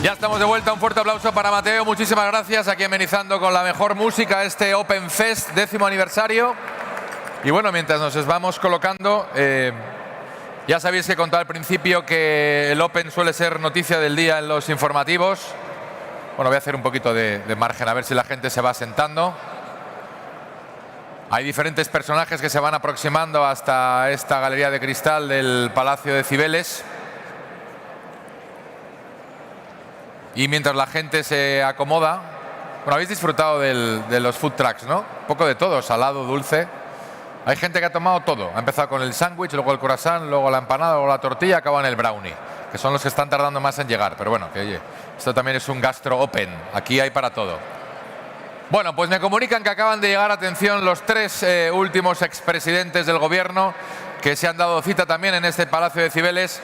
Ya estamos de vuelta, un fuerte aplauso para Mateo, muchísimas gracias, aquí amenizando con la mejor música este Open Fest, 10º aniversario. Y bueno, mientras nos vamos colocando, ya sabéis que he contado al principio que el Open suele ser noticia del día en los informativos. Bueno, voy a hacer un poquito de margen, a ver si la gente se va sentando. Hay diferentes personajes que se van aproximando hasta esta galería de cristal del Palacio de Cibeles. Y mientras la gente se acomoda, bueno, habéis disfrutado de los food trucks, ¿no? Un poco de todo, salado, dulce. Hay gente que ha tomado todo. Ha empezado con el sándwich, luego el croissant, luego la empanada, luego la tortilla, acaba en el brownie, que son los que están tardando más en llegar. Pero bueno, que oye, esto también es un gastro open. Aquí hay para todo. Bueno, pues me comunican que acaban de llegar, atención, los 3 últimos expresidentes del gobierno que se han dado cita también en este Palacio de Cibeles,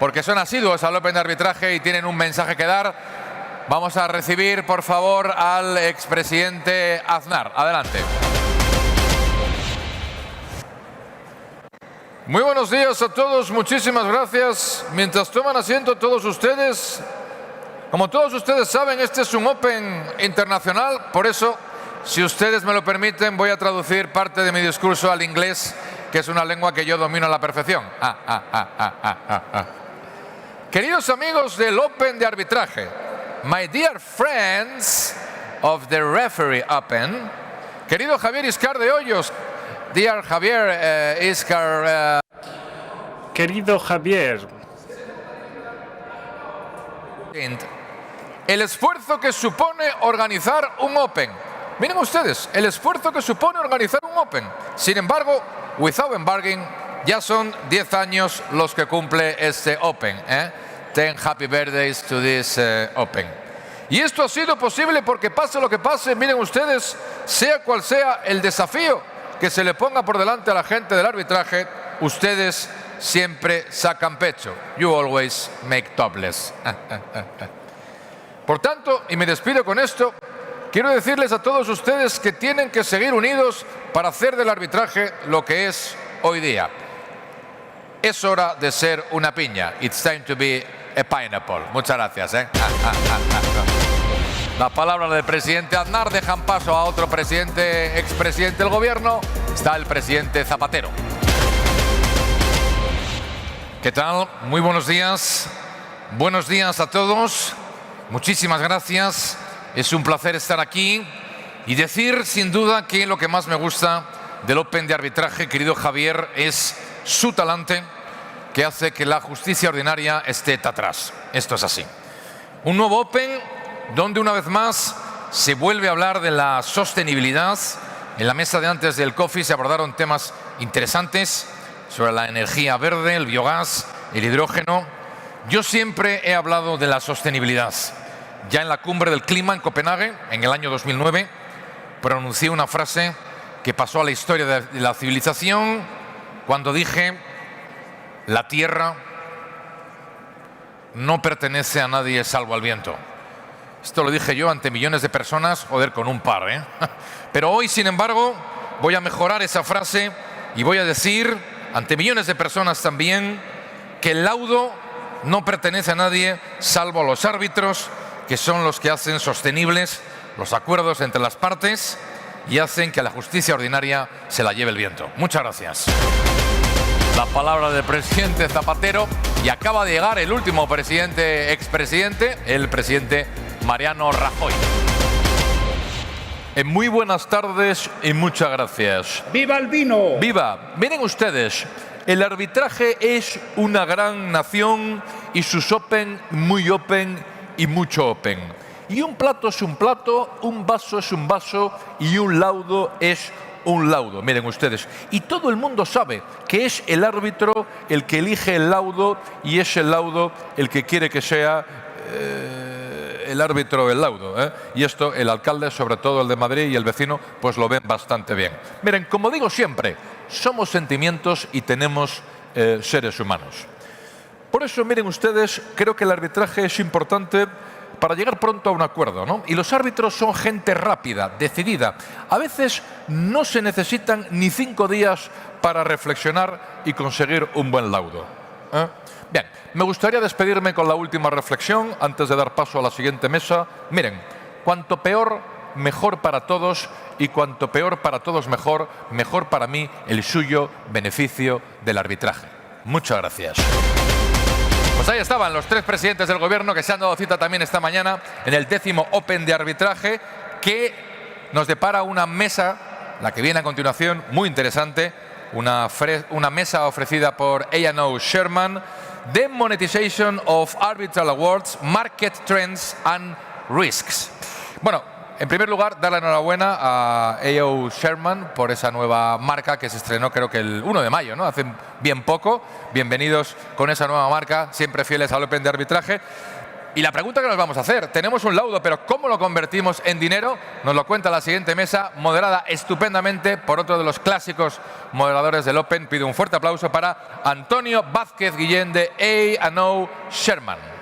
porque son asiduos al Open de Arbitraje y tienen un mensaje que dar. Vamos a recibir, por favor, al expresidente Aznar. Adelante. Muy buenos días a todos, muchísimas gracias. Mientras toman asiento todos ustedes, como todos ustedes saben, este es un Open internacional, por eso, si ustedes me lo permiten, voy a traducir parte de mi discurso al inglés, que es una lengua que yo domino a la perfección. Queridos amigos del Open de Arbitraje, my dear friends of the Referee Open, querido Javier Iscar de Hoyos, dear Javier Iscar, querido Javier, el esfuerzo que supone organizar un Open. Miren ustedes, el esfuerzo que supone organizar un Open. Sin embargo, without embarging, ya son 10 años los que cumple este Open. 10 happy birthdays to this Open. Y esto ha sido posible porque pase lo que pase, miren ustedes, sea cual sea el desafío que se le ponga por delante a la gente del arbitraje, ustedes siempre sacan pecho. You always make topless. Por tanto, y me despido con esto, quiero decirles a todos ustedes que tienen que seguir unidos para hacer del arbitraje lo que es hoy día. Es hora de ser una piña. It's time to be a pineapple. Muchas gracias. La palabra del presidente Aznar. Dejan paso a otro presidente, expresidente del gobierno. Está el presidente Zapatero. ¿Qué tal? Muy buenos días. Buenos días a todos. Muchísimas gracias. Es un placer estar aquí y decir sin duda que lo que más me gusta del Open de Arbitraje, querido Javier, es su talante que hace que la justicia ordinaria esté atrás. Esto es así. Un nuevo Open donde una vez más se vuelve a hablar de la sostenibilidad. En la mesa de antes del coffee se abordaron temas interesantes sobre la energía verde, el biogás, el hidrógeno. Yo siempre he hablado de la sostenibilidad. Ya en la cumbre del clima en Copenhague, en el año 2009, pronuncié una frase que pasó a la historia de la civilización cuando dije: la tierra no pertenece a nadie salvo al viento. Esto lo dije yo ante millones de personas, joder, con un par, ¿eh? Pero hoy, sin embargo, voy a mejorar esa frase y voy a decir, ante millones de personas también, que el laudo no pertenece a nadie salvo a los árbitros, que son los que hacen sostenibles los acuerdos entre las partes y hacen que a la justicia ordinaria se la lleve el viento. Muchas gracias. La palabra del presidente Zapatero, y acaba de llegar el último expresidente, el presidente Mariano Rajoy. Muy buenas tardes y muchas gracias. ¡Viva el vino! ¡Viva! Miren ustedes, el arbitraje es una gran nación y sus Open muy Open y mucho Open. Y un plato es un plato, un vaso es un vaso y un laudo es un laudo. Miren ustedes, y todo el mundo sabe que es el árbitro el que elige el laudo y es el laudo el que quiere que sea el árbitro el laudo, ¿eh? Y esto el alcalde, sobre todo el de Madrid y el vecino, pues lo ven bastante bien. Miren, como digo siempre, somos sentimientos y tenemos seres humanos. Por eso, miren ustedes, creo que el arbitraje es importante para llegar pronto a un acuerdo, ¿no? Y los árbitros son gente rápida, decidida. A veces no se necesitan ni 5 días para reflexionar y conseguir un buen laudo. Bien, me gustaría despedirme con la última reflexión antes de dar paso a la siguiente mesa. Miren, cuanto peor, mejor para todos, y cuanto peor para todos mejor, mejor para mí el suyo beneficio del arbitraje. Muchas gracias. Pues ahí estaban los tres presidentes del Gobierno que se han dado cita también esta mañana en el 10º Open de Arbitraje, que nos depara una mesa, la que viene a continuación, muy interesante, una mesa ofrecida por A&O Shearman, The Monetisation of Arbitral Awards, Market Trends and Risks. Bueno, en primer lugar, dar la enhorabuena a A&O Shearman por esa nueva marca que se estrenó creo que el 1 de mayo, ¿no? Hace bien poco. Bienvenidos con esa nueva marca, siempre fieles al Open de Arbitraje. Y la pregunta que nos vamos a hacer, tenemos un laudo, pero ¿cómo lo convertimos en dinero? Nos lo cuenta la siguiente mesa, moderada estupendamente por otro de los clásicos moderadores del Open. Pido un fuerte aplauso para Antonio Vázquez-Guillén de A&O Shearman.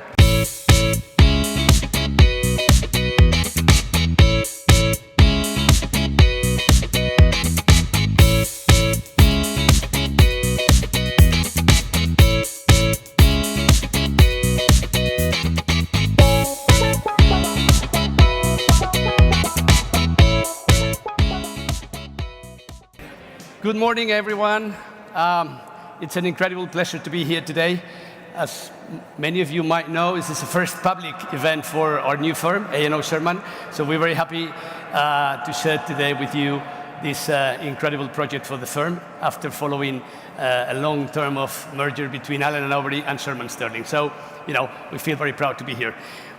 Good morning, everyone. It's an incredible pleasure to be here today. As many of you might know, this is the first public event for our new firm, A&O Shearman. So we're very happy to share today with you this incredible project for the firm after following a long term of merger between Allen & Overy and Shearman Sterling. So, you know, we feel very proud to be here.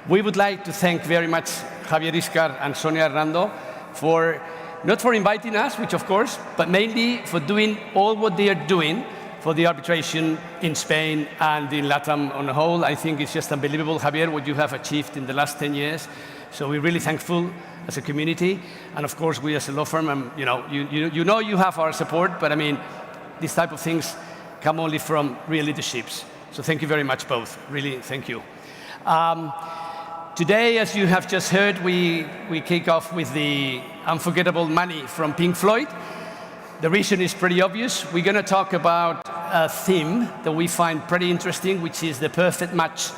We would like to thank very much Javier Iscar and Sonia Hernando for not for inviting us, which of course, but mainly for doing all what they are doing for the arbitration in Spain and in LATAM on the whole. I think it's just unbelievable, Javier, what you have achieved in the last 10 years. So we're really thankful as a community. And of course, we as a law firm, you know you have our support, but I mean, these type of things come only from real leaderships. So thank you very much both, really, thank you. Today, as you have just heard, we kick off with the unforgettable Money from Pink Floyd. The reason is pretty obvious. We're going to talk about a theme that we find pretty interesting, which is the perfect match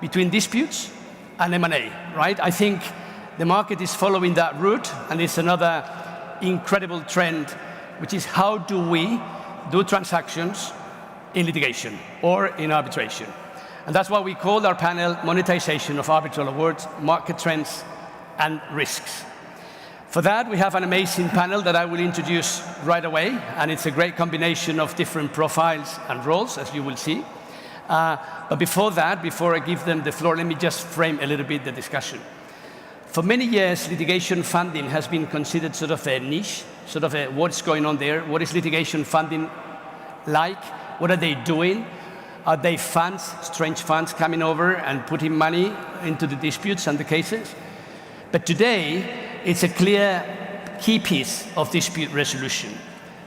between disputes and M&A, right? I think the market is following that route, and it's another incredible trend, which is how do we do transactions in litigation or in arbitration? And that's why we called our panel Monetisation of Arbitral Awards, Market Trends and Risks. For that, we have an amazing panel that I will introduce right away, and it's a great combination of different profiles and roles, as you will see. But before that, before I give them the floor, let me just frame a little bit the discussion. For many years, litigation funding has been considered sort of a niche, sort of a what's going on there, what is litigation funding like, what are they doing? Are they funds, strange funds coming over and putting money into the disputes and the cases? But today, it's a clear key piece of dispute resolution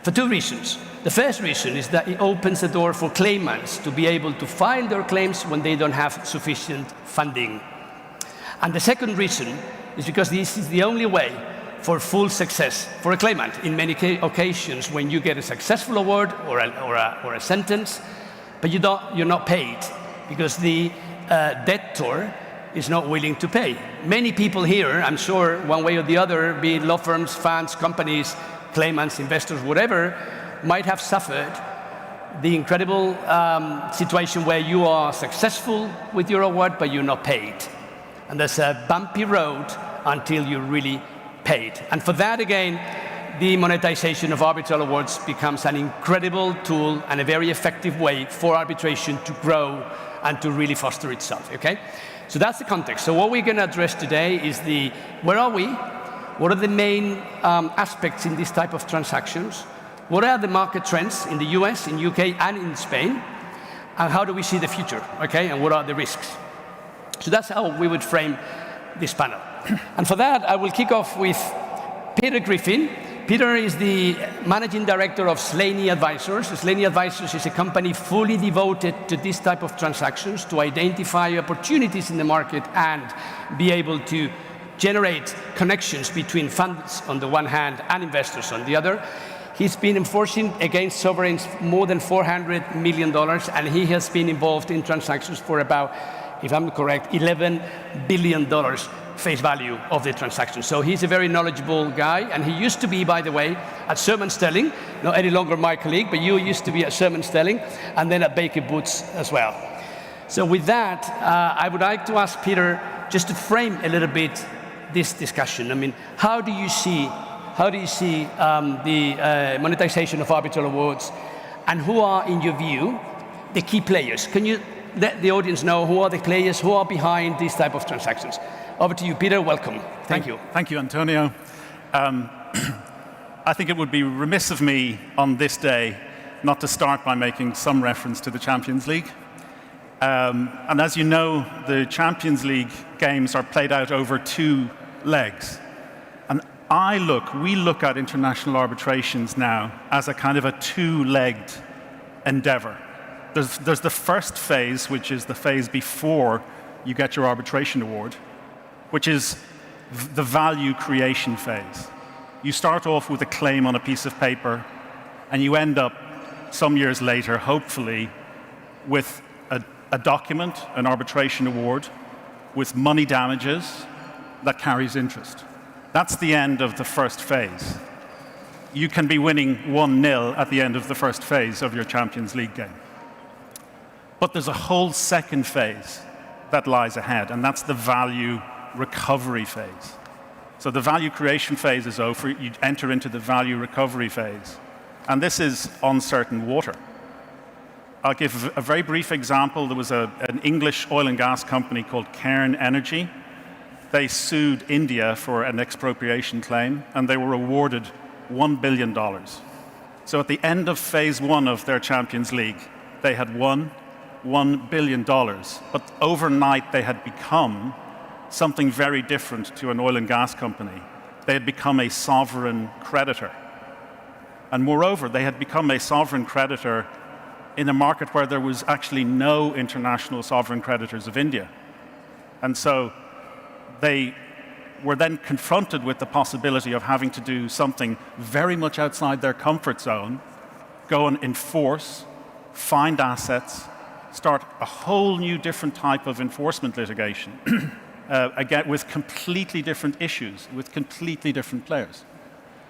for two reasons. The first reason is that it opens the door for claimants to be able to file their claims when they don't have sufficient funding. And the second reason is because this is the only way for full success for a claimant. In many occasions, when you get a successful award or a sentence, but you're not paid because the debtor is not willing to pay. Many people here, I'm sure, one way or the other, be it law firms, funds, companies, claimants, investors, whatever, might have suffered the incredible situation where you are successful with your award, but you're not paid. And there's a bumpy road until you're really paid. And for that, again, the monetization of arbitral awards becomes an incredible tool and a very effective way for arbitration to grow and to really foster itself, okay? So that's the context. So what we're going to address today is where are we? What are the main aspects in this type of transactions? What are the market trends in the US, in UK, and in Spain? And how do we see the future, okay? And what are the risks? So that's how we would frame this panel. And for that, I will kick off with Peter Griffin. Peter is the managing director of Slaney Advisors. Slaney Advisors is a company fully devoted to this type of transactions, to identify opportunities in the market and be able to generate connections between funds on the one hand and investors on the other. He's been enforcing against sovereigns more than $400 million, and he has been involved in transactions for about, if I'm correct, $11 billion face value of the transaction. So he's a very knowledgeable guy, and he used to be, by the way, at Shearman Sterling, not any longer my colleague, but you used to be at Shearman Sterling, and then at Baker Boots as well. So with that, I would like to ask Peter just to frame a little bit this discussion. I mean, how do you see the monetization of arbitral awards, and who are, in your view, the key players? Can you let the audience know who are the players, who are behind these type of transactions? Over to you, Peter. Welcome. Thank you. Thank you, Antonio. I think it would be remiss of me on this day not to start by making some reference to the Champions League. And as you know, the Champions League games are played out over 2 legs. And we look at international arbitrations now as a kind of a 2-legged endeavor. There's the first phase, which is the phase before you get your arbitration award, which is the value creation phase. You start off with a claim on a piece of paper, and you end up some years later, hopefully, with a document, an arbitration award, with money damages that carries interest. That's the end of the first phase. You can be winning 1-0 at the end of the first phase of your Champions League game. But there's a whole second phase that lies ahead, and that's the value recovery phase. So the value creation phase is over, you enter into the value recovery phase. And this is uncertain water. I'll give a very brief example. There was an English oil and gas company called Cairn Energy. They sued India for an expropriation claim, and they were awarded $1 billion. So at the end of phase 1 of their Champions League, they had won $1 billion. But overnight, they had become something very different to an oil and gas company. They had become a sovereign creditor. And moreover, they had become a sovereign creditor in a market where there was actually no international sovereign creditors of India. And so they were then confronted with the possibility of having to do something very much outside their comfort zone, go and enforce, find assets, start a whole new different type of enforcement litigation, again, with completely different issues, with completely different players.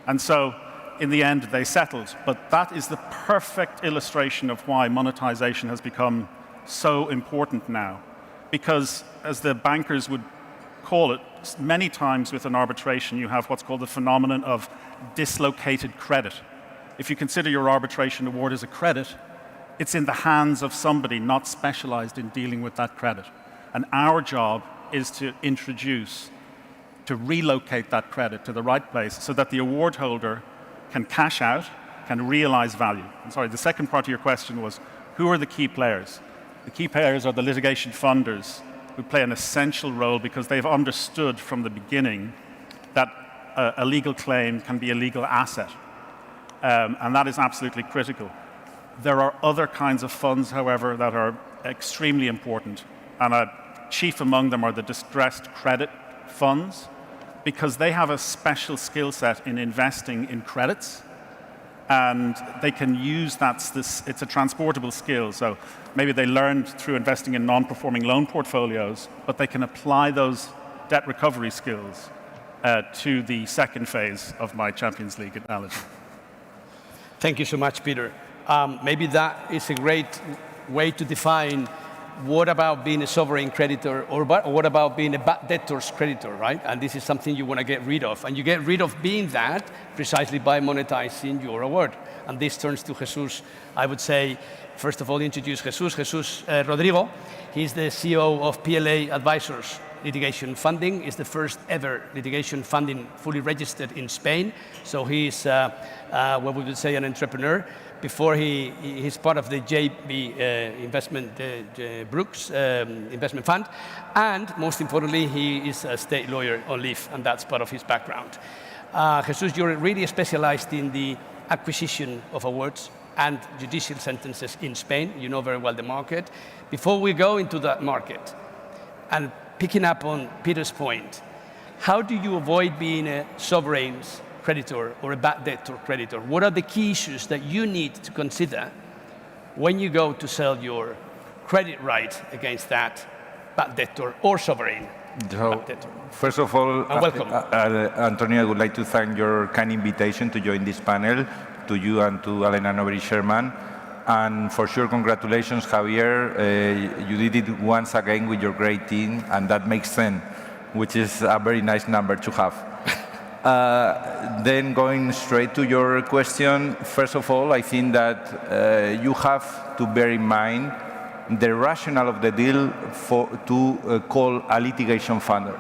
And so in the end, they settled. But that is the perfect illustration of why monetization has become so important now. Because, as the bankers would call it, many times with an arbitration, you have what's called the phenomenon of dislocated credit. If you consider your arbitration award as a credit, it's in the hands of somebody not specialized in dealing with that credit. And our job is to relocate that credit to the right place so that the award holder can cash out, can realize value. I'm sorry, the second part of your question was, who are the key players? The key players are the litigation funders, who play an essential role because they've understood from the beginning that a legal claim can be a legal asset. And that is absolutely critical. There are other kinds of funds, however, that are extremely important. And chief among them are the distressed credit funds, because they have a special skill set in investing in credits, and they can use it's a transportable skill. So maybe they learned through investing in non-performing loan portfolios, but they can apply those debt recovery skills to the second phase of my Champions League analogy. Thank you so much, Peter. Maybe that is a great way to define what about being a sovereign creditor, or what about being a bad debtor's creditor, right? And this is something you want to get rid of. And you get rid of being that precisely by monetizing your award. And this turns to Jesús. I would say, first of all, introduce Jesús. Jesús Rodrigo, he's the CEO of PLA Advisors Litigation Funding. It's the first ever litigation funding fully registered in Spain. So he's, what we would say, an entrepreneur. Before he's part of the JB investment, Brooks investment fund, and most importantly, he is a state lawyer on leave, and that's part of his background. Jesús, you're really specialized in the acquisition of awards and judicial sentences in Spain. You know very well the market. Before we go into that market, and picking up on Peter's point, how do you avoid being a sovereign's creditor or a bad debtor creditor? What are the key issues that you need to consider when you go to sell your credit right against that bad debtor or sovereign bad debtor? First of all, welcome. Antonio, I would like to thank your kind invitation to join this panel, to you and to Elena Novery-Sherman. And for sure, congratulations, Javier. You did it once again with your great team, and that makes 10, which is a very nice number to have. Then going straight to your question, first of all, I think that you have to bear in mind the rationale of the deal to call a litigation funder.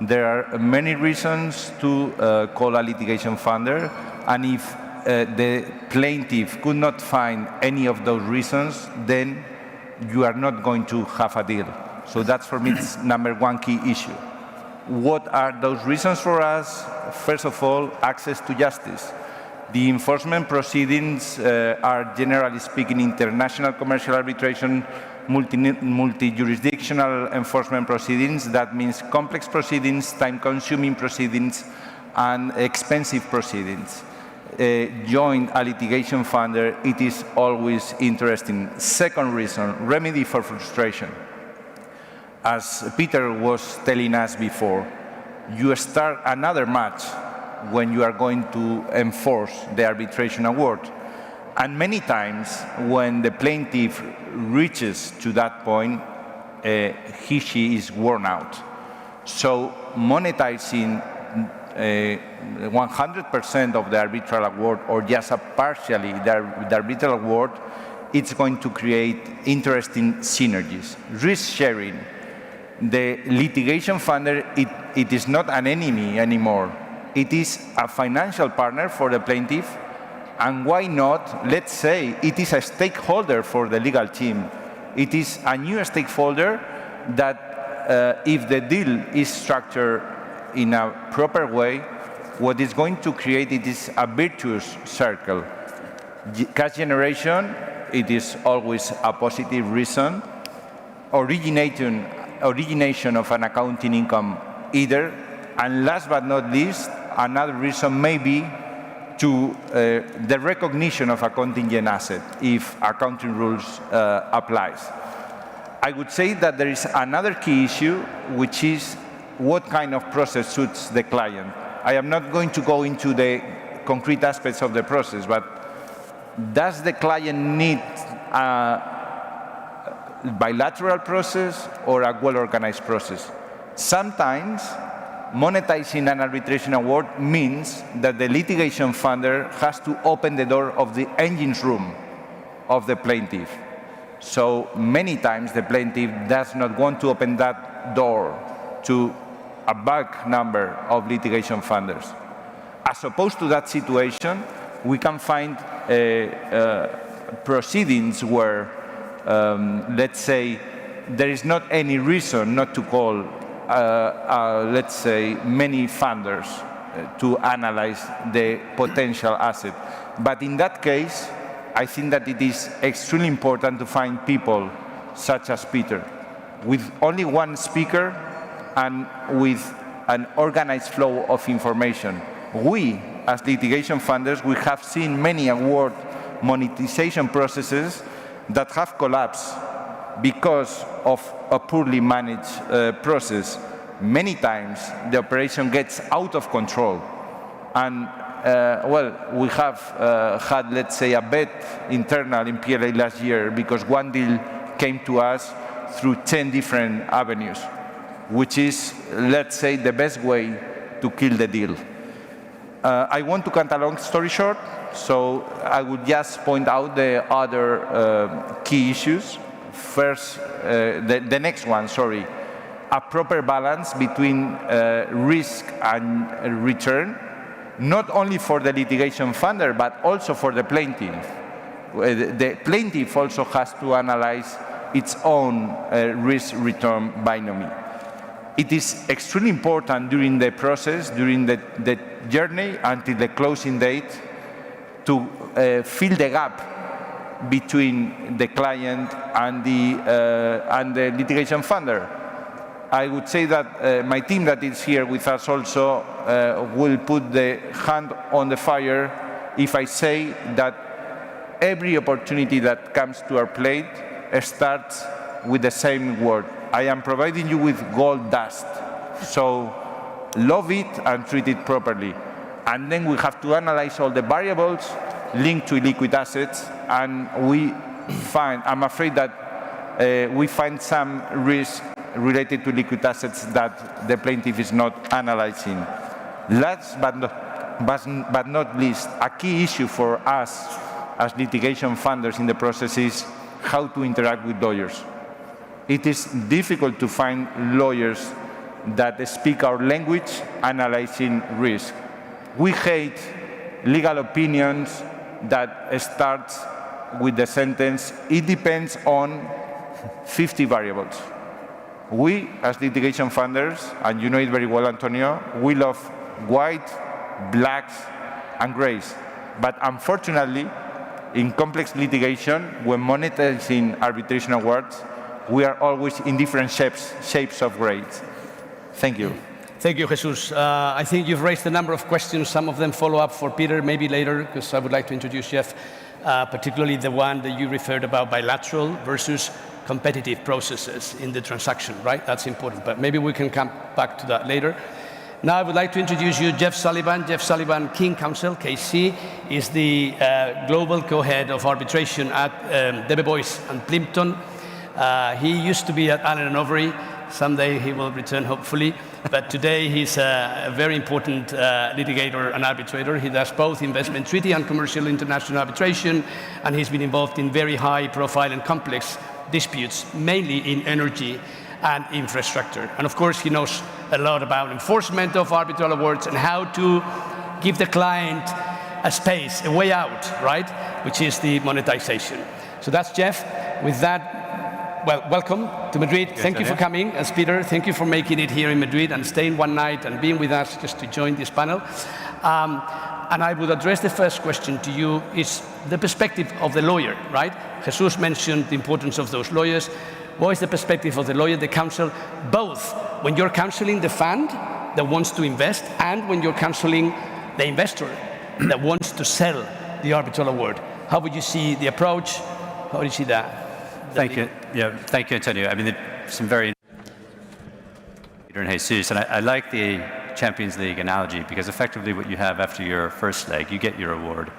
There are many reasons to call a litigation funder, and if the plaintiff could not find any of those reasons, then you are not going to have a deal. So that's, for me, it's number one key issue. What are those reasons for us? First of all, access to justice. The enforcement proceedings are, generally speaking, international commercial arbitration, multi-jurisdictional enforcement proceedings. That means complex proceedings, time-consuming proceedings, and expensive proceedings. Join a litigation funder, it is always interesting. Second reason, remedy for frustration. As Peter was telling us before, you start another match when you are going to enforce the arbitration award. And many times, when the plaintiff reaches to that point, she is worn out. So monetizing 100% of the arbitral award, or just partially the arbitral award, it's going to create interesting synergies. Risk sharing. The litigation funder, it is not an enemy anymore. It is a financial partner for the plaintiff, and why not, let's say, it is a stakeholder for the legal team. It is a new stakeholder that if the deal is structured in a proper way, what it's going to create, it is a virtuous circle. Cash generation, it is always a positive reason. Origination of an accounting income either. And last but not least, another reason may be to the recognition of a contingent asset if accounting rules applies. I would say that there is another key issue, which is what kind of process suits the client. I am not going to go into the concrete aspects of the process, but does the client need a bilateral process or a well-organized process? Sometimes monetizing an arbitration award means that the litigation funder has to open the door of the engine's room of the plaintiff. So many times the plaintiff does not want to open that door to a bulk number of litigation funders. As opposed to that situation, we can find proceedings where, let's say, there is not any reason not to call, let's say, many funders to analyze the potential asset. But in that case, I think that it is extremely important to find people such as Peter, with only one speaker and with an organized flow of information. We, as litigation funders, we have seen many award monetization processes that have collapsed because of a poorly managed process. Many times, the operation gets out of control. And, well, we have had, let's say, a bet internal in PLA last year because one deal came to us through 10 different avenues, which is, let's say, the best way to kill the deal. I want to cut a long story short, so I would just point out the other key issues. First, the next one, sorry, a proper balance between risk and return, not only for the litigation funder, but also for the plaintiff. The plaintiff also has to analyze its own risk-return binomial. It is extremely important during the process, during the journey until the closing date, to fill the gap between the client and the litigation funder. I would say that my team that is here with us also will put the hand on the fire if I say that every opportunity that comes to our plate starts with the same word. I am providing you with gold dust, so love it and treat it properly. And then we have to analyze all the variables linked to liquid assets, and we find, I'm afraid that we find some risk related to liquid assets that the plaintiff is not analyzing. Last but not least, a key issue for us as litigation funders in the process is how to interact with lawyers. It is difficult to find lawyers that speak our language analyzing risk. We hate legal opinions that starts with the sentence, it depends on 50 variables. We, as litigation funders, and you know it very well, Antonio, we love white, blacks, and grays. But unfortunately, in complex litigation, when monetizing arbitration awards, we are always in different shapes of grades. Thank you. Thank you, Jesús. I think you've raised a number of questions. Some of them follow up for Peter, maybe later, because I would like to introduce Jeff, particularly the one that you referred about, bilateral versus competitive processes in the transaction, right? That's important, but maybe we can come back to that later. Now I would like to introduce you Jeff Sullivan. Jeff Sullivan, King Counsel, KC, is the global co-head of arbitration at Debevoise and Plimpton. He used to be at Allen & Overy. Someday he will return, hopefully. But today he's a very important litigator and arbitrator. He does both investment treaty and commercial international arbitration, and he's been involved in very high profile and complex disputes, mainly in energy and infrastructure. And of course, he knows a lot about enforcement of arbitral awards and how to give the client a space, a way out, right? Which is the monetization. So that's Jeff. With that, well, welcome to Madrid. Thank you for coming. As Peter, thank you for making it here in Madrid and staying one night and being with us just to join this panel. And I would address the first question to you is the perspective of the lawyer, right? Jesús mentioned the importance of those lawyers. What is the perspective of the lawyer, the counsel, both when you're counseling the fund that wants to invest and when you're counseling the investor that wants to sell the arbitral award? How would you see the approach? How do you see that? Thank you. Yeah, thank you, Antonio. I mean, some very Peter and Jesús, and I like the Champions League analogy because effectively what you have after your first leg, you get your award.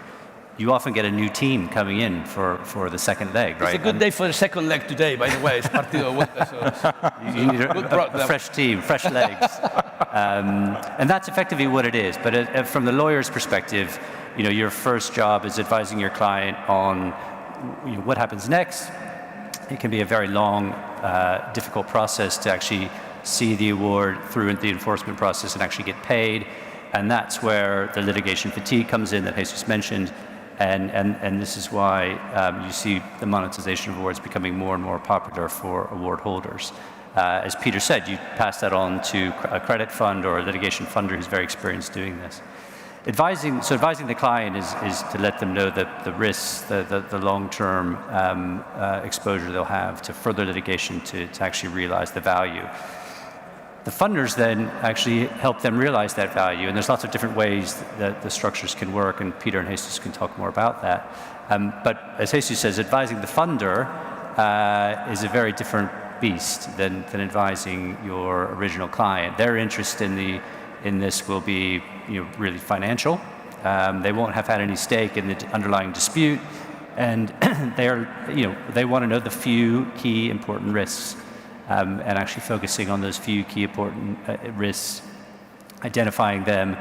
You often get a new team coming in for the second leg, right? It's a good day for the second leg today, by the way. It's partido vuelta, you need a fresh team, fresh legs. And that's effectively what it is. But from the lawyer's perspective, you know, your first job is advising your client on what happens next. It can be a very long, difficult process to actually see the award through the enforcement process and actually get paid. And that's where the litigation fatigue comes in that Jesús mentioned. And this is why you see the monetization of awards becoming more and more popular for award holders. As Peter said, you pass that on to a credit fund or a litigation funder who's very experienced doing this. Advising the client is to let them know that the risks, the long-term exposure they'll have to further litigation to actually realize the value. The funders then actually help them realize that value, and there's lots of different ways that the structures can work, and Peter and Jesús can talk more about that. But as Jesús says, advising the funder is a very different beast than advising your original client. Their interest in this will be really financial. They won't have had any stake in the underlying dispute, and they want to know the few key important risks. And actually focusing on those few key important risks, identifying them.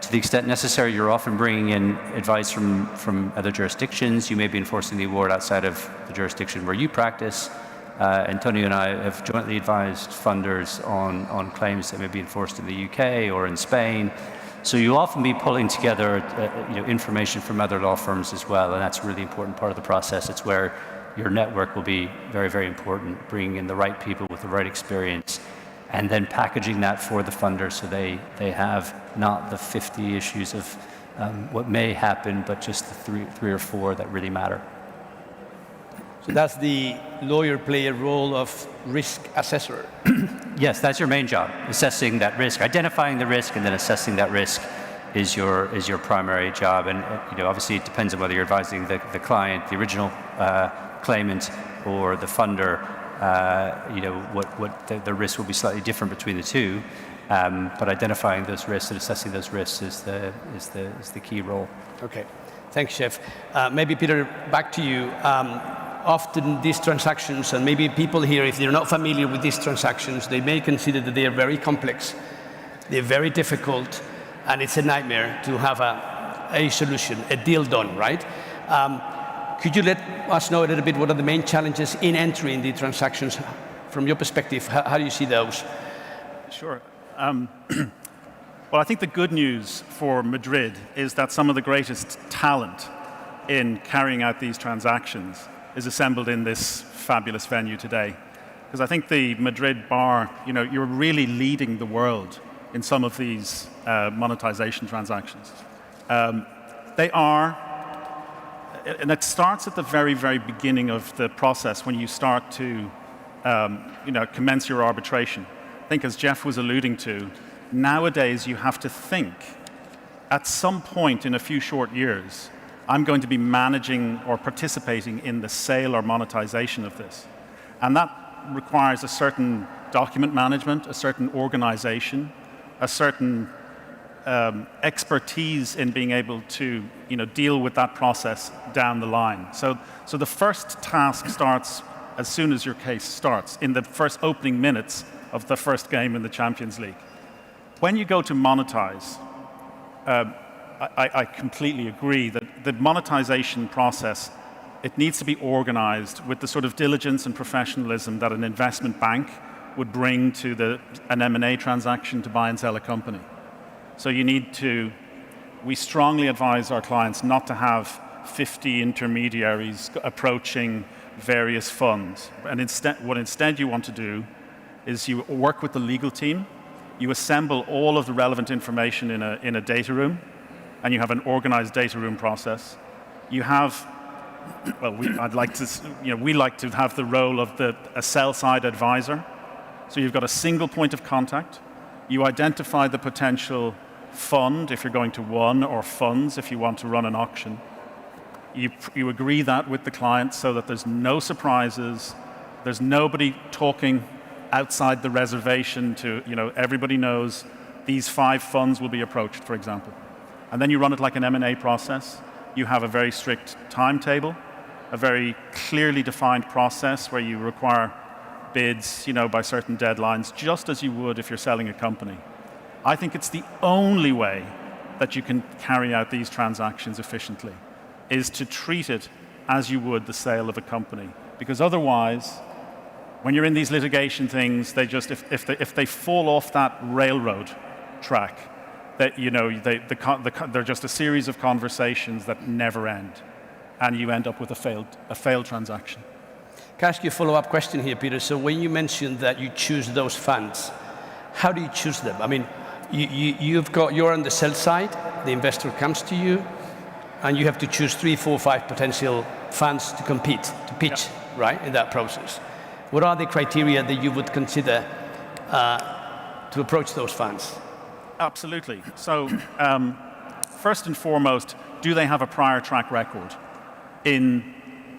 To the extent necessary, you're often bringing in advice from other jurisdictions. You may be enforcing the award outside of the jurisdiction where you practice. Antonio and I have jointly advised funders on claims that may be enforced in the UK or in Spain. So you'll often be pulling together information from other law firms as well, and that's a really important part of the process. It's where your network will be very, very important, bringing in the right people with the right experience, and then packaging that for the funders so they have not the 50 issues of what may happen, but just the three or four that really matter. So that's the lawyer play a role of risk assessor. Yes, that's your main job, assessing that risk, identifying the risk, and then assessing that risk is your primary job. And obviously it depends on whether you're advising the client, the original claimant, or the funder. The risk will be slightly different between the two. But identifying those risks and assessing those risks is the key role. Okay, thanks, Jeff. Maybe Peter, back to you. Often these transactions, and maybe people here, if they're not familiar with these transactions, they may consider that they are very complex, they're very difficult, and it's a nightmare to have a solution, a deal done, right? Could you let us know a little bit what are the main challenges in entering the transactions from your perspective? How do you see those? Sure. Well, I think the good news for Madrid is that some of the greatest talent in carrying out these transactions is assembled in this fabulous venue today. Because I think the Madrid bar, you're really leading the world in some of these monetization transactions. They are, and it starts at the very, very beginning of the process when you start to commence your arbitration. I think as Jeff was alluding to, nowadays you have to think at some point in a few short years, I'm going to be managing or participating in the sale or monetization of this. And that requires a certain document management, a certain organization, a certain expertise in being able to deal with that process down the line. So the first task starts as soon as your case starts, in the first opening minutes of the first game in the Champions League. When you go to monetize, I completely agree that the monetization process, it needs to be organized with the sort of diligence and professionalism that an investment bank would bring to an M&A transaction to buy and sell a company. So we strongly advise our clients not to have 50 intermediaries approaching various funds. And what instead you want to do is you work with the legal team, you assemble all of the relevant information in a data room, and you have an organized data room process. You have, well, we like to have the role of a sell-side advisor. So you've got a single point of contact. You identify the potential fund if you're going to one, or funds if you want to run an auction. You agree that with the client so that there's no surprises, there's nobody talking outside the reservation to, everybody knows these 5 funds will be approached, for example. And then you run it like an M&A process. You have a very strict timetable, a very clearly defined process where you require bids, by certain deadlines, just as you would if you're selling a company. I think it's the only way that you can carry out these transactions efficiently, is to treat it as you would the sale of a company. Because otherwise, when you're in these litigation things, they just, if they fall off that railroad track, that they're just a series of conversations that never end, and you end up with a failed transaction. Can I ask you a follow-up question here, Peter? So when you mentioned that you choose those funds, how do you choose them? I mean, you're on the sell side, the investor comes to you, and you have to choose 3, 4, 5 potential funds to compete, to pitch, right, in that process. What are the criteria that you would consider to approach those funds? Absolutely. So first and foremost, do they have a prior track record in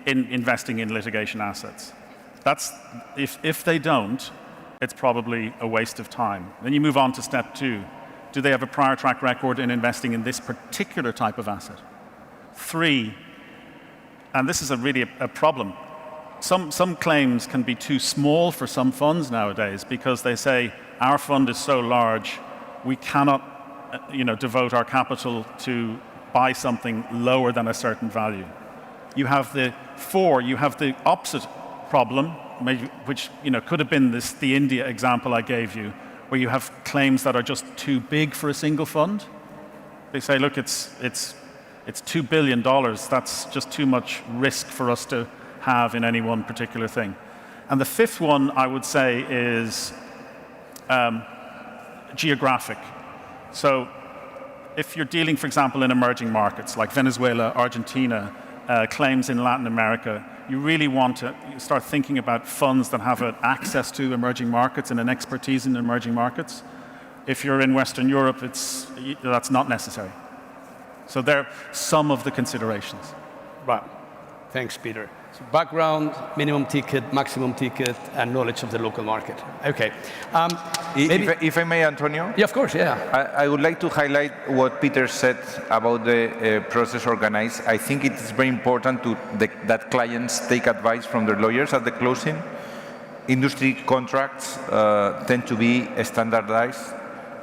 investing in litigation assets? If they don't, it's probably a waste of time. Then you move on to step 2. Do they have a prior track record in investing in this particular type of asset? 3, and this is really a problem, some claims can be too small for some funds nowadays because they say, our fund is so large, we cannot devote our capital to buy something lower than a certain value. You have the opposite problem, which could have been the India example I gave you, where you have claims that are just too big for a single fund. They say, look, it's $2 billion. That's just too much risk for us to have in any one particular thing. And the 5th one, I would say, is geographic. So if you're dealing, for example, in emerging markets like Venezuela, Argentina, claims in Latin America, you really want to start thinking about funds that have access to emerging markets and an expertise in emerging markets. If you're in Western Europe, that's not necessary. So there are some of the considerations. Right. Thanks, Peter. So background, minimum ticket, maximum ticket, and knowledge of the local market. Okay. If I may, Antonio? Yeah, of course, yeah. I would like to highlight what Peter said about the process organized. I think it is very important that clients take advice from their lawyers at the closing. Industry contracts tend to be standardized.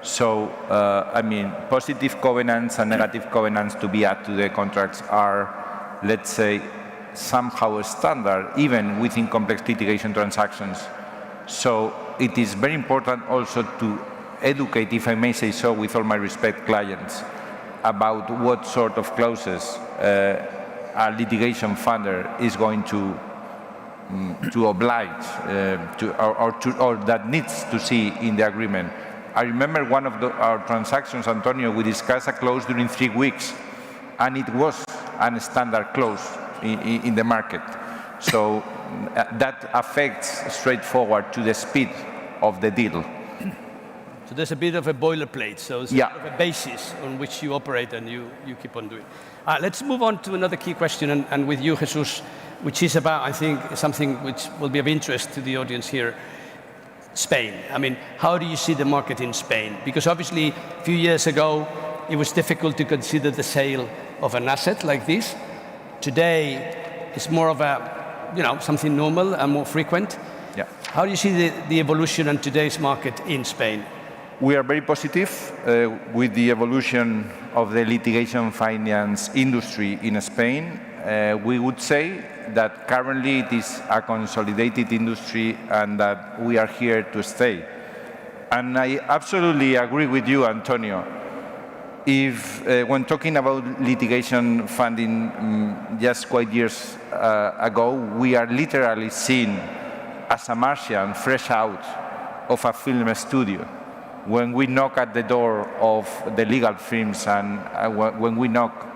So, I mean, positive covenants and negative covenants to be added to the contracts are, let's say, somehow standard, even within complex litigation transactions. So it is very important also to educate, if I may say so, with all my respect, clients, about what sort of clauses a litigation funder is going to oblige or that needs to see in the agreement. I remember one of our transactions, Antonio, we discussed a clause during 3 weeks, and it was a standard clause in the market. So that affects straightforward to the speed of the deal. So there's a bit of a boilerplate, so it's yeah. a bit of a basis on which you operate and you keep on doing. Let's move on to another key question, and with you, Jesús, which is about, I think, something which will be of interest to the audience here. Spain. I mean, how do you see the market in Spain? Because obviously, a few years ago, it was difficult to consider the sale of an asset like this. Today, it's more of a, something normal and more frequent. Yeah. How do you see the evolution in today's market in Spain? We are very positive with the evolution of the litigation finance industry in Spain. We would say that currently it is a consolidated industry and that we are here to stay. And I absolutely agree with you, Antonio. If, when talking about litigation funding just quite years ago, we are literally seen as a Martian fresh out of a film studio. When we knock at the door of the legal firms and when we knock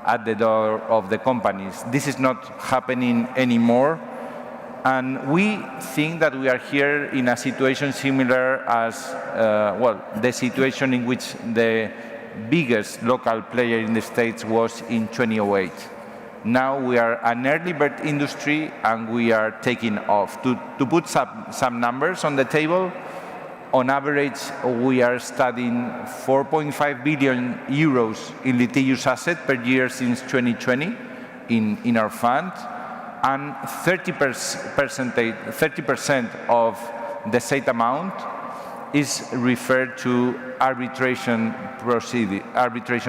at the door of the companies. This is not happening anymore. And we think that we are here in a situation similar as, the situation in which the biggest local player in the States was in 2008. Now we are an early bird industry and we are taking off. To put some numbers on the table, on average, we are studying 4.5 billion euros in litigious assets per year since 2020 in our fund, and 30% of the said amount is referred to arbitration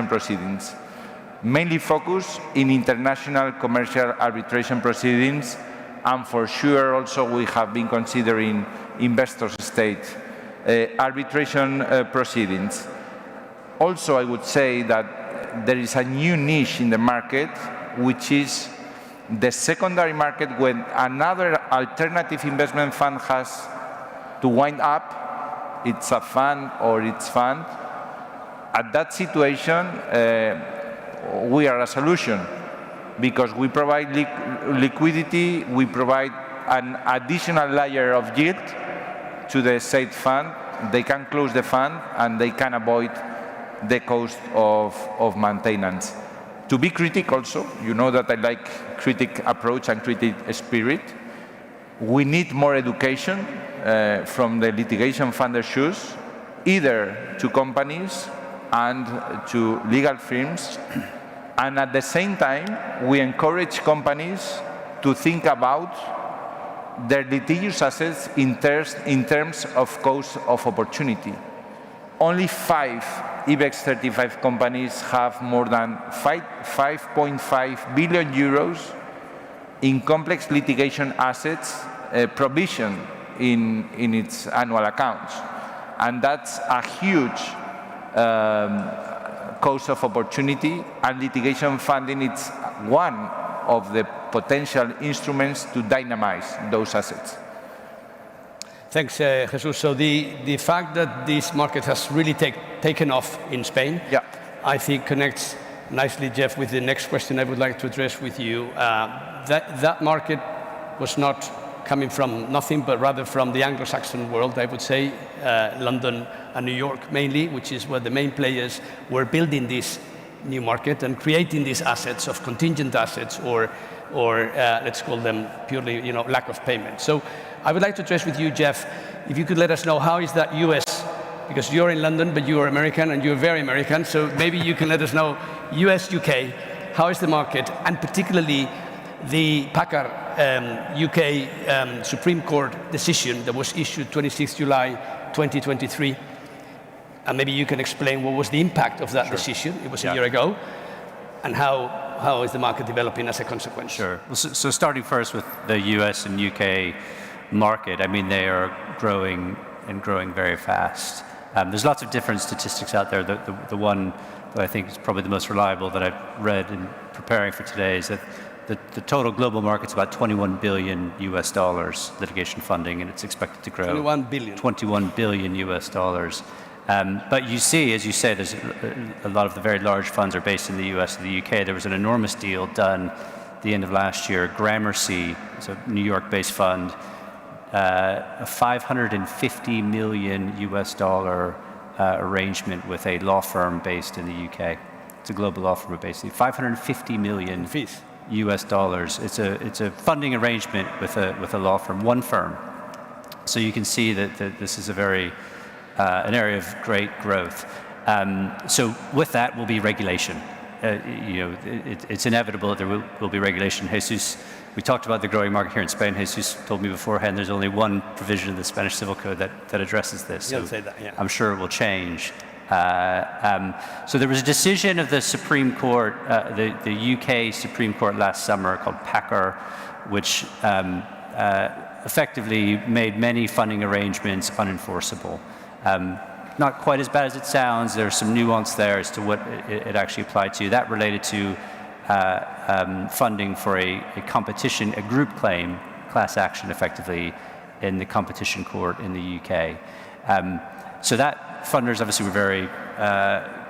proceedings, mainly focused in international commercial arbitration proceedings, and for sure also we have been considering investor state arbitration proceedings. Also, I would say that there is a new niche in the market, which is the secondary market when another alternative investment fund has to wind up its a fund or its fund. At that situation, we are a solution because we provide liquidity, we provide an additional layer of yield to the said fund. They can close the fund and they can avoid the cost of maintenance. To be critical also, you know that I like critic approach and critic spirit. We need more education from the litigation funder shoes, either to companies and to legal firms. And at the same time, we encourage companies to think about their litigious assets in terms of cost of opportunity. Only 5 IBEX 35 companies have more than 5.5 billion euros in complex litigation assets provisioned in its annual accounts. And that's a huge cost of opportunity, and litigation funding is one of the potential instruments to dynamize those assets. Thanks, Jesús. So the fact that this market has really taken off in Spain, yeah, I think connects nicely, Jeff, with the next question I would like to address with you. That market was not coming from nothing, but rather from the Anglo-Saxon world, I would say, London and New York mainly, which is where the main players were building this new market and creating these assets of contingent assets or let's call them purely, lack of payment. So I would like to address with you, Jeff, if you could let us know how is that US, because you're in London, but you are American and you're very American, so maybe you can let us know US, UK, how is the market, and particularly the PACAR UK Supreme Court decision that was issued 26 July 2023. And maybe you can explain what was the impact of that decision. It was a year ago. And how is the market developing as a consequence? Sure. Well, so starting first with the US and UK market, I mean, they are growing and growing very fast. There's lots of different statistics out there. The one that I think is probably the most reliable that I've read in preparing for today is that the total global market's about $21 billion US litigation funding, and it's expected to grow 21 billion. 21 billion US dollars. But you see, as you said, there's a lot of the very large funds are based in the US and the UK. There was an enormous deal done at the end of last year. Gramercy, it's a New York-based fund, a $550 million US dollar arrangement with a law firm based in the UK. It's a global law firm based in $550 million US dollars. It's a funding arrangement with a law firm, one firm. So you can see that this is a very an area of great growth. So with that will be regulation. It's inevitable that there will be regulation. Jesús, we talked about the growing market here in Spain. Jesús told me beforehand there's only one provision of the Spanish Civil Code that addresses this. So say that, yeah. I'm sure it will change. So there was a decision of the Supreme Court, the UK Supreme Court last summer called PACAR, which effectively made many funding arrangements unenforceable. Not quite as bad as it sounds. There's some nuance there as to what it actually applied to. That related to funding for a competition, a group claim, class action effectively, in the competition court in the UK. So that funders obviously were very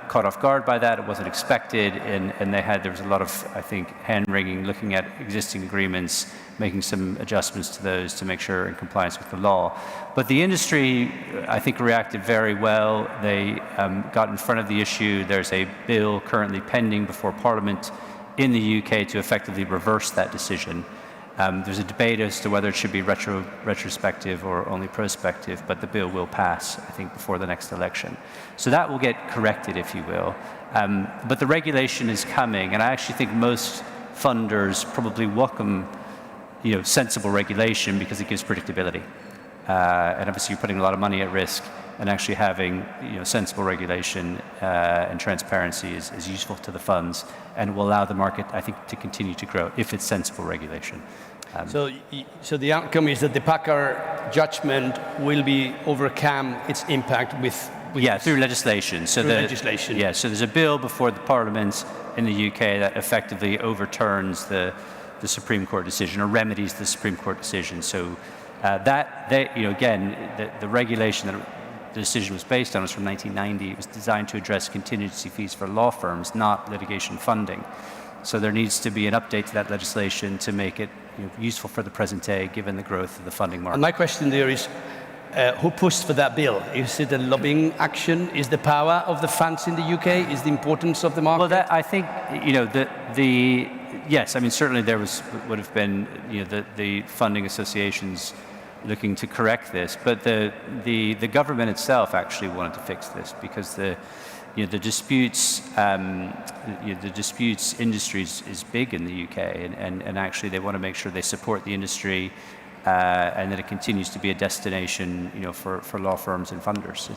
caught off guard by that. It wasn't expected, and there was a lot of, I think, hand-wringing, looking at existing agreements, making some adjustments to those to make sure in compliance with the law. But the industry, I think, reacted very well. They got in front of the issue. There's a bill currently pending before Parliament in the UK to effectively reverse that decision. There's a debate as to whether it should be retrospective or only prospective, but the bill will pass, I think, before the next election. So that will get corrected, if you will. But the regulation is coming, and I actually think most funders probably welcome, sensible regulation because it gives predictability. And obviously, you're putting a lot of money at risk, and actually having sensible regulation and transparency is useful to the funds, and will allow the market, I think, to continue to grow if it's sensible regulation. So the outcome is that the PACAR judgment will be overcome its impact with through legislation. So legislation. Yeah, so there's a bill before the Parliament in the UK that effectively overturns the Supreme Court decision or remedies the Supreme Court decision. So the regulation that the decision was based on was from 1990. It was designed to address contingency fees for law firms, not litigation funding. So there needs to be an update to that legislation to make it useful for the present day, given the growth of the funding market. And my question there is, who pushed for that bill? Is it a lobbying action? Is the power of the funds in the UK? Is the importance of the market? Well, I think yes. I mean, certainly there would have been the funding associations looking to correct this, but the government itself actually wanted to fix this because the disputes industries is big in the UK, and actually they want to make sure they support the industry and that it continues to be a destination for law firms and funders.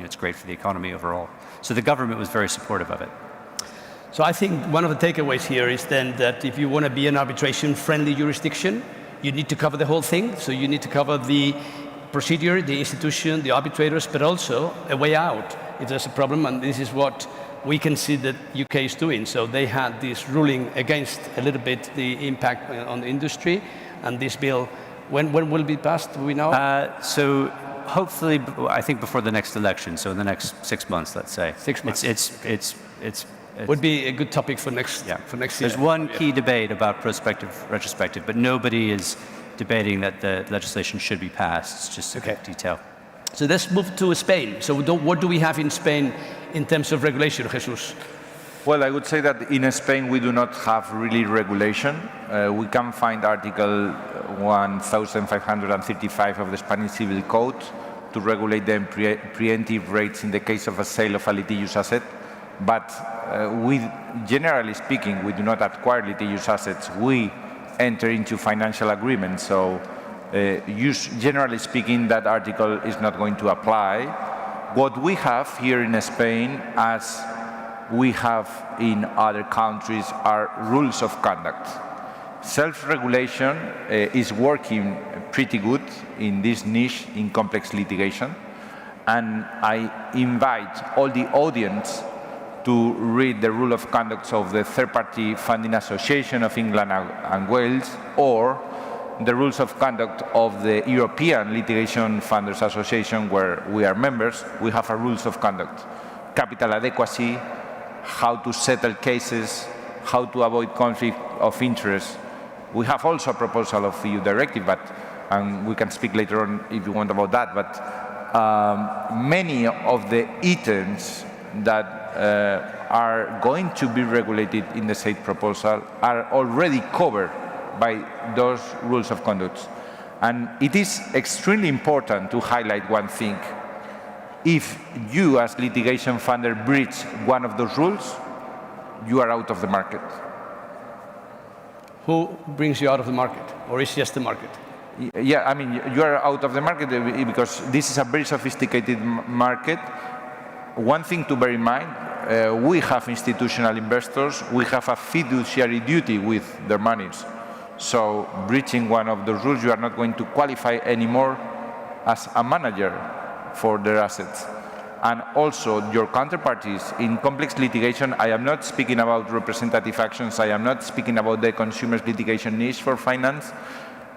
It's great for the economy overall. So the government was very supportive of it. So I think one of the takeaways here is then that if you want to be an arbitration-friendly jurisdiction, you need to cover the whole thing. So you need to cover the procedure, the institution, the arbitrators, but also a way out if there's a problem. And this is what we can see that UK is doing. So they had this ruling against a little bit the impact on the industry. And this bill, when will it be passed? Do we know? So hopefully, I think before the next election. So in the next 6 months, let's say. 6 months. It's would be a good topic for next year. There's one key debate about prospective, retrospective, but nobody is debating that the legislation should be passed. It's just a detail. So let's move to Spain. So what do we have in Spain in terms of regulation, Jesús? Well, I would say that in Spain we do not have really regulation. We can find Article 1535 of the Spanish Civil Code to regulate the preemptive rates in the case of a sale of a litigious asset. But generally speaking, we do not acquire litigious assets. We enter into financial agreements. So generally speaking, that article is not going to apply. What we have here in Spain, as we have in other countries, are rules of conduct. Self-regulation is working pretty good in this niche in complex litigation. And I invite all the audience to read the rule of conduct of the Third-Party Funding Association of England and Wales, or the rules of conduct of the European Litigation Funders Association, where we are members. We have a rules of conduct: capital adequacy, how to settle cases, how to avoid conflict of interest. We have also a proposal of EU directive, and we can speak later on if you want about that, but many of the items that are going to be regulated in the said proposal are already covered by those rules of conduct. And it is extremely important to highlight one thing. If you as litigation funder breach one of those rules, you are out of the market. Who brings you out of the market, or is just the market? Yeah, I mean, you are out of the market because this is a very sophisticated market. One thing to bear in mind, we have institutional investors, we have a fiduciary duty with their monies. So breaching one of those rules, you are not going to qualify anymore as a manager for their assets. And also your counterparties in complex litigation, I am not speaking about representative actions, I am not speaking about the consumer's litigation niche for finance.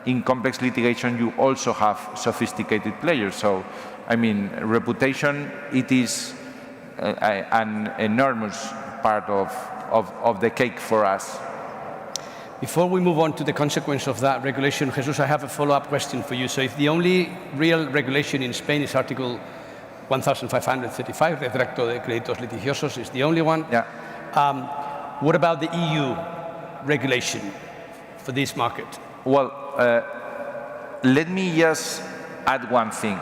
In complex litigation, you also have sophisticated players. So, I mean, reputation, it is an enormous part of the cake for us. Before we move on to the consequence of that regulation, Jesús, I have a follow-up question for you. So if the only real regulation in Spain is Article 1535, Retracto de Créditos Litigiosos, is the only one. Yeah. What about the EU regulation for this market? Well, let me just add one thing.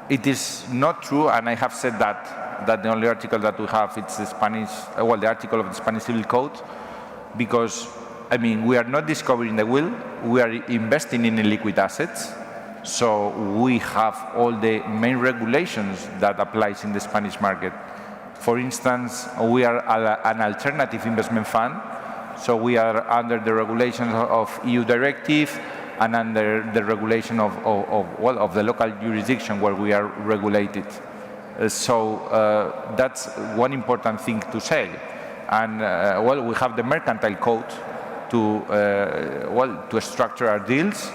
It is not true, and I have said that the only article that we have is the Spanish, well, the article of the Spanish Civil Code, because, I mean, we are not discovering the wheel, we are investing in illiquid assets, so we have all the main regulations that applies in the Spanish market. For instance, we are an alternative investment fund, so we are under the regulations of EU directive and under the regulation of the local jurisdiction where we are regulated. So that's one important thing to say. And well, we have the mercantile code to structure our deals.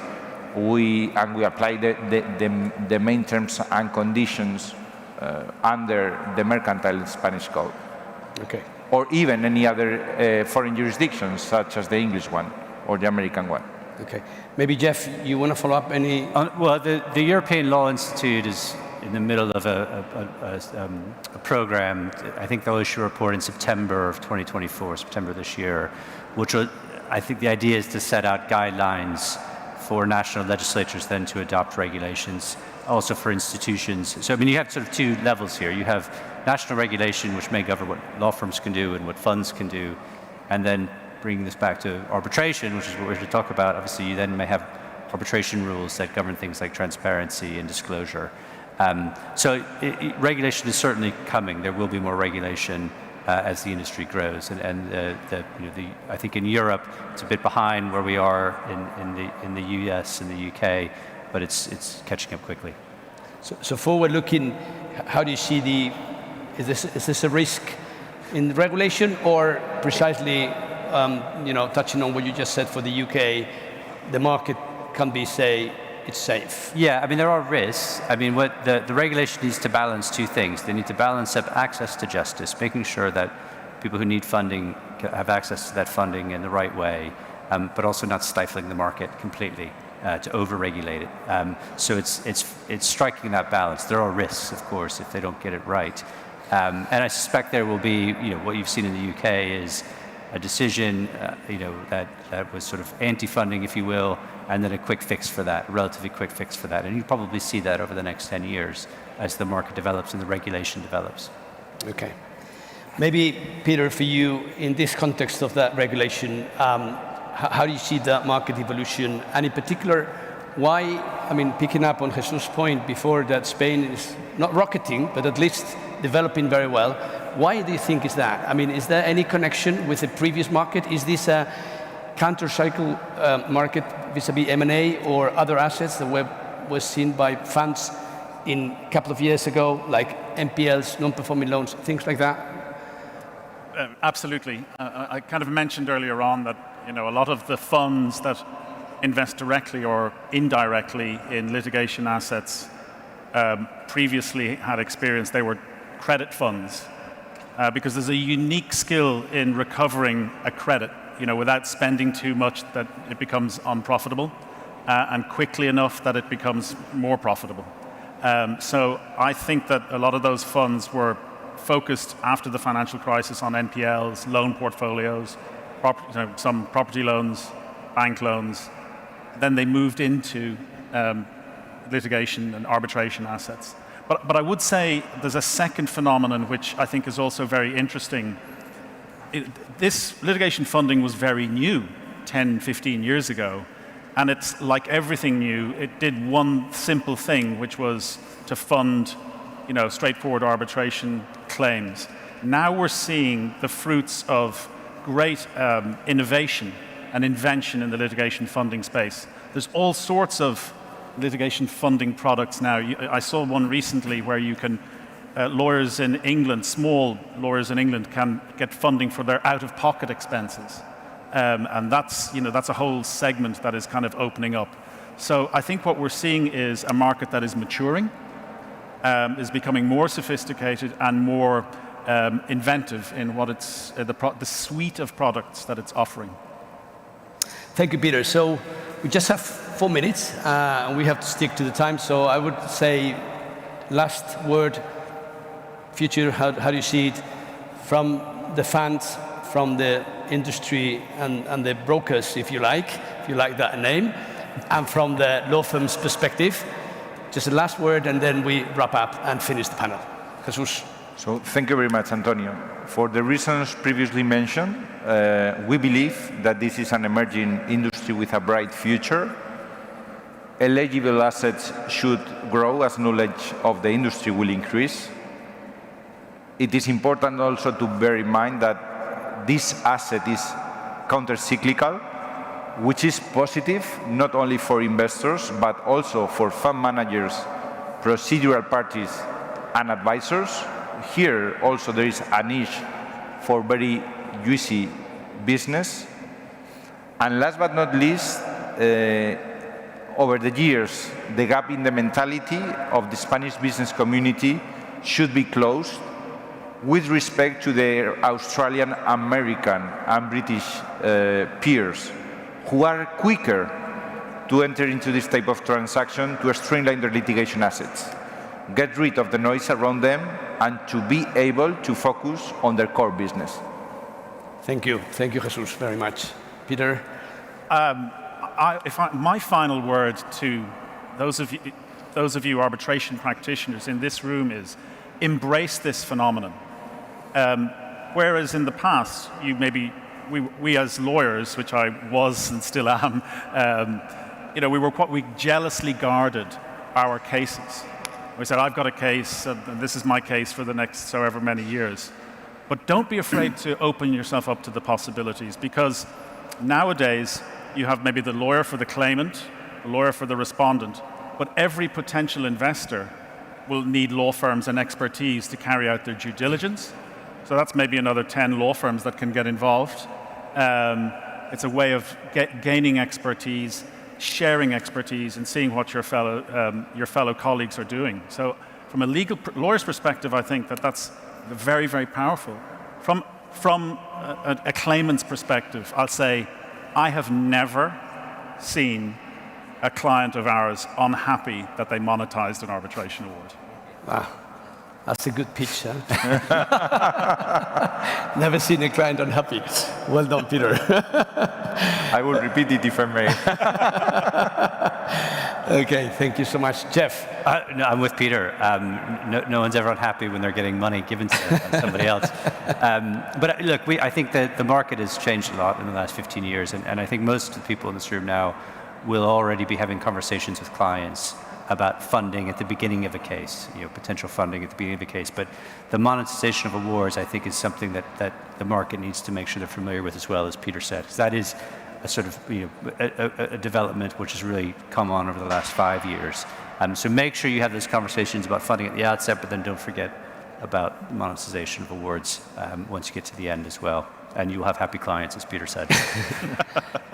We apply the main terms and conditions under the mercantile Spanish code. Okay. Or even any other foreign jurisdictions, such as the English one or the American one. Okay. Maybe, Jeff, you want to follow up any? Well, the European Law Institute is in the middle of a program. I think they'll issue a report in September of 2024, September this year, which will, I think the idea is to set out guidelines for national legislatures then to adopt regulations, also for institutions. So, I mean, you have sort of two levels here. You have national regulation, which may govern what law firms can do and what funds can do, and then bringing this back to arbitration, which is what we're here to talk about. Obviously, you then may have arbitration rules that govern things like transparency and disclosure. So regulation is certainly coming. There will be more regulation as the industry grows. And I think in Europe, it's a bit behind where we are in the US and the UK, but it's catching up quickly. So forward-looking, how do you see is this a risk in regulation, or precisely, touching on what you just said for the UK, the market can be, say, it's safe? Yeah, I mean, there are risks. I mean, what the regulation needs to balance two things. They need to balance up access to justice, making sure that people who need funding have access to that funding in the right way, but also not stifling the market completely. to over-regulate it. So it's striking that balance. There are risks, of course, if they don't get it right. And I suspect there will be, what you've seen in the UK is a decision, that was sort of anti-funding, if you will, and then a quick fix for that, a relatively quick fix for that. And you probably see that over the next 10 years as the market develops and the regulation develops. Okay. Maybe, Peter, for you, in this context of that regulation, how do you see that market evolution? And in particular, why, picking up on Jesus' point before, that Spain is not rocketing, but at least developing very well. Why do you think is that? Is there any connection with the previous market? Is this a counter-cycle market vis-a-vis M&A or other assets that was seen by funds in a couple of years ago, like NPLs, non-performing loans, things like that? Absolutely. I kind of mentioned earlier on that a lot of the funds that invest directly or indirectly in litigation assets previously had experience. They were credit funds because there's a unique skill in recovering a credit, without spending too much that it becomes unprofitable, and quickly enough that it becomes more profitable. So I think that a lot of those funds were focused after the financial crisis on NPLs, loan portfolios, some property loans, bank loans. Then they moved into litigation and arbitration assets. But I would say there's a second phenomenon which I think is also very interesting. This litigation funding was very new 10, 15 years ago. And it's like everything new, it did one simple thing, which was to fund straightforward arbitration claims. Now we're seeing the fruits of great innovation and invention in the litigation funding space. There's all sorts of litigation funding products now. I saw one recently where you can, lawyers in England, small lawyers in England can get funding for their out-of-pocket expenses. And that's a whole segment that is kind of opening up. So I think what we're seeing is a market that is maturing, is becoming more sophisticated and more inventive in what it's, the suite of products that it's offering. Thank you, Peter. So we just have 4 minutes, and we have to stick to the time. So I would say, last word, future, how do you see it from the funds, from the industry and the brokers, if you like that name, and from the law firm's perspective? Just a last word, and then we wrap up and finish the panel. Jesús. So thank you very much, Antonio. For the reasons previously mentioned, we believe that this is an emerging industry with a bright future. Eligible assets should grow as knowledge of the industry will increase. It is important also to bear in mind that this asset is counter-cyclical, which is positive not only for investors, but also for fund managers, procedural parties, and advisors. Here also there is a niche for very juicy business. And last but not least, over the years, the gap in the mentality of the Spanish business community should be closed with respect to their Australian, American, and British peers, who are quicker to enter into this type of transaction to streamline their litigation assets, get rid of the noise around them, and to be able to focus on their core business. Thank you, Jesús, very much. Peter? My final word to those of you arbitration practitioners in this room is embrace this phenomenon. Whereas in the past, we as lawyers, which I was and still am, we jealously guarded our cases. We said, I've got a case, and this is my case for the next so ever many years. But don't be afraid to open yourself up to the possibilities, because nowadays you have maybe the lawyer for the claimant, the lawyer for the respondent, but every potential investor will need law firms and expertise to carry out their due diligence. So that's maybe another 10 law firms that can get involved. It's a way of gaining expertise, sharing expertise, and seeing what your fellow colleagues are doing. So from a lawyer's perspective, I think that that's very, very powerful. From a claimant's perspective, I'll say, I have never seen a client of ours unhappy that they monetized an arbitration award. Wow, that's a good pitch, huh? Never seen a client unhappy. Well done, Peter. I will repeat it if I may. Okay, thank you so much. Jeff? No, I'm with Peter. No one's ever unhappy when they're getting money given to them by somebody else. But look, I think that the market has changed a lot in the last 15 years, and I think most of the people in this room now will already be having conversations with clients about funding at the beginning of a case, potential funding at the beginning of a case. But the monetization of awards, I think, is something that the market needs to make sure they're familiar with as well, as Peter said. Because that is a sort of a development which has really come on over the last 5 years. So make sure you have those conversations about funding at the outset, but then don't forget about monetization of awards once you get to the end as well. And you'll have happy clients, as Peter said.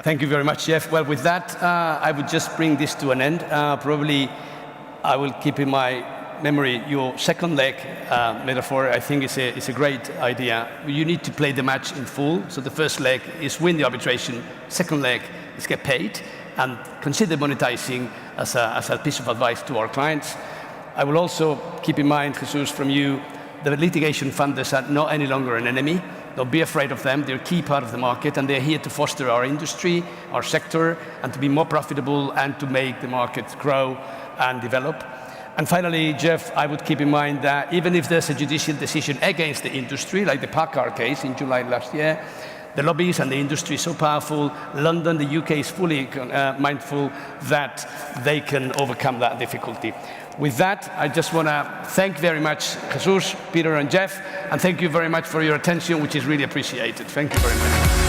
Thank you very much, Jeff. Well, with that, I would just bring this to an end. Probably I will keep in my memory your second leg metaphor. I think it's a great idea. You need to play the match in full. So the first leg is win the arbitration. Second leg is get paid. And consider monetizing as a piece of advice to our clients. I will also keep in mind, Jesús, from you, the litigation funders are not any longer an enemy. Don't be afraid of them. They're a key part of the market, and they're here to foster our industry, our sector, and to be more profitable and to make the market grow and develop. And finally, Jeff, I would keep in mind that even if there's a judicial decision against the industry, like the Packard case in July last year, the lobbies and the industry is so powerful. London, the UK is fully mindful that they can overcome that difficulty. With that, I just want to thank very much Jesús, Peter, and Jeff, and thank you very much for your attention, which is really appreciated. Thank you very much.